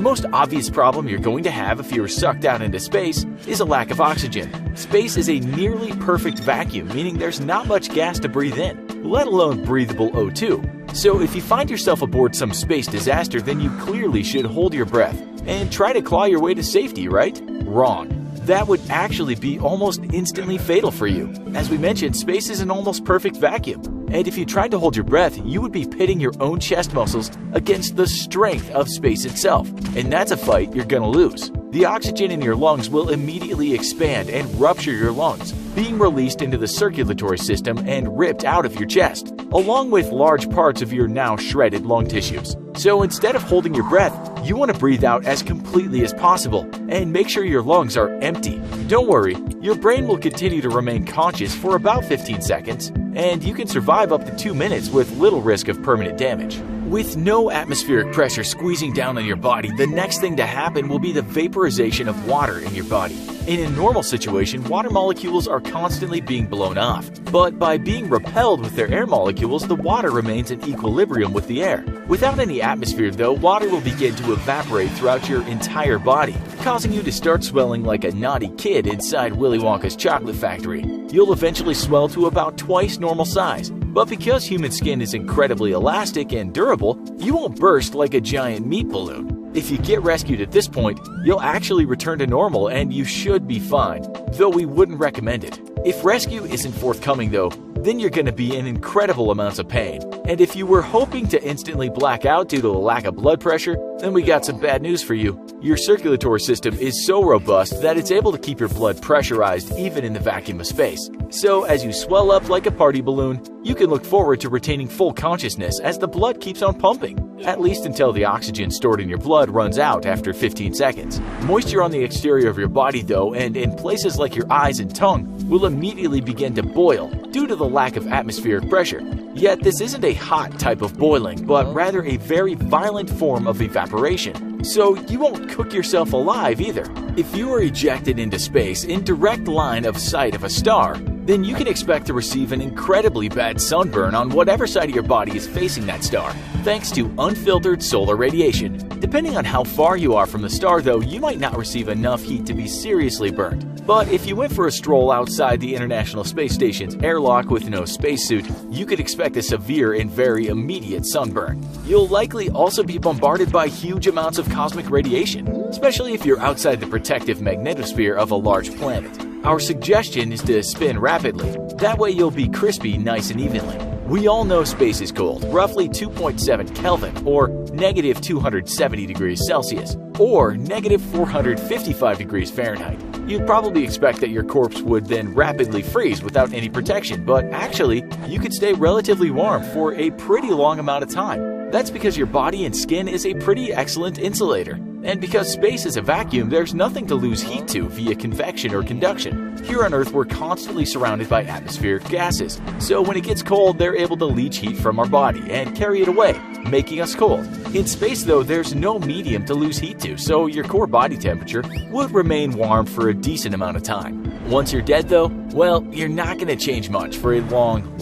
The most obvious problem you're going to have if you're sucked out into space is a lack of oxygen. Space is a nearly perfect vacuum, meaning there's not much gas to breathe in, let alone breathable O2. So if you find yourself aboard some space disaster, then you clearly should hold your breath and try to claw your way to safety, right? Wrong. That would actually be almost instantly fatal for you. As we mentioned, space is an almost perfect vacuum, and if you tried to hold your breath, you would be pitting your own chest muscles against the strength of space itself, and that's a fight you're gonna lose. The oxygen in your lungs will immediately expand and rupture your lungs, being released into the circulatory system and ripped out of your chest, along with large parts of your now shredded lung tissues. So instead of holding your breath, you want to breathe out as completely as possible and make sure your lungs are empty. Don't worry, your brain will continue to remain conscious for about 15 seconds, and you can survive up to 2 minutes with little risk of permanent damage. With no atmospheric pressure squeezing down on your body, the next thing to happen will be the vaporization of water in your body. In a normal situation, water molecules are constantly being blown off, but by being repelled with their air molecules, the water remains in equilibrium with the air. Without any atmosphere though, water will begin to evaporate throughout your entire body, causing you to start swelling like a naughty kid inside Willy Wonka's chocolate factory. You'll eventually swell to about twice normal size, but because human skin is incredibly elastic and durable, you won't burst like a giant meat balloon. If you get rescued at this point, you'll actually return to normal and you should be fine, though we wouldn't recommend it. If rescue isn't forthcoming though, then you're going to be in incredible amounts of pain. And if you were hoping to instantly black out due to a lack of blood pressure, then we got some bad news for you. Your circulatory system is so robust that it's able to keep your blood pressurized even in the vacuum of space. So as you swell up like a party balloon, you can look forward to retaining full consciousness as the blood keeps on pumping, at least until the oxygen stored in your blood runs out after 15 seconds. Moisture on the exterior of your body though, and in places like your eyes and tongue, will immediately begin to boil due to the lack of atmospheric pressure. Yet this isn't a hot type of boiling, but rather a very violent form of evaporation. So you won't cook yourself alive either. If you are ejected into space in direct line of sight of a star, then you can expect to receive an incredibly bad sunburn on whatever side of your body is facing that star, thanks to unfiltered solar radiation. Depending on how far you are from the star though, you might not receive enough heat to be seriously burnt. But if you went for a stroll outside the International Space Station's airlock with no spacesuit, you could expect a severe and very immediate sunburn. You'll likely also be bombarded by huge amounts of cosmic radiation, especially if you're outside the protective magnetosphere of a large planet. Our suggestion is to spin rapidly. That way you'll be crispy nice and evenly. We all know space is cold, roughly 2.7 Kelvin or negative 270 degrees Celsius or negative 455 degrees Fahrenheit. You'd probably expect that your corpse would then rapidly freeze without any protection, but actually, you could stay relatively warm for a pretty long amount of time. That's because your body and skin is a pretty excellent insulator. And because space is a vacuum, there's nothing to lose heat to via convection or conduction. Here on Earth, we're constantly surrounded by atmospheric gases, so when it gets cold, they're able to leach heat from our body and carry it away, making us cold. In space though, there's no medium to lose heat to, so your core body temperature would remain warm for a decent amount of time. Once you're dead though, well, you're not going to change much for a long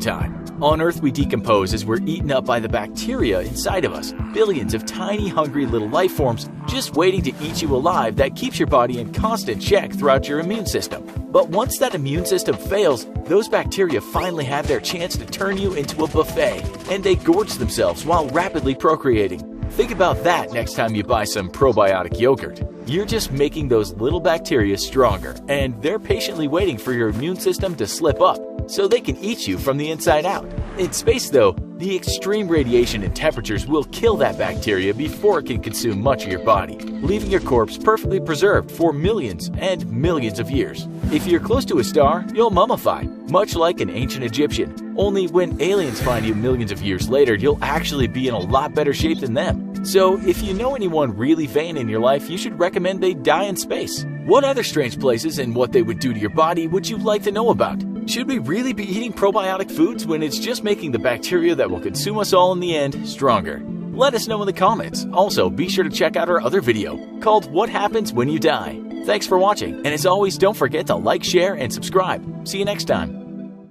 time. On Earth, we decompose as we're eaten up by the bacteria inside of us, billions of tiny, hungry little life forms just waiting to eat you alive that keeps your body in constant check throughout your immune system. But once that immune system fails, those bacteria finally have their chance to turn you into a buffet, and they gorge themselves while rapidly procreating. Think about that next time you buy some probiotic yogurt. You're just making those little bacteria stronger, and they're patiently waiting for your immune system to slip up so they can eat you from the inside out. In space though, the extreme radiation and temperatures will kill that bacteria before it can consume much of your body, leaving your corpse perfectly preserved for millions and millions of years. If you're close to a star, you'll mummify, much like an ancient Egyptian. Only when aliens find you millions of years later, you'll actually be in a lot better shape than them. So if you know anyone really vain in your life, you should recommend they die in space. What other strange places and what they would do to your body would you like to know about? Should we really be eating probiotic foods when it's just making the bacteria that will consume us all in the end stronger? Let us know in the comments. Also, be sure to check out our other video called What Happens When You Die. Thanks for watching, and as always, don't forget to like, share, and subscribe. See you next time.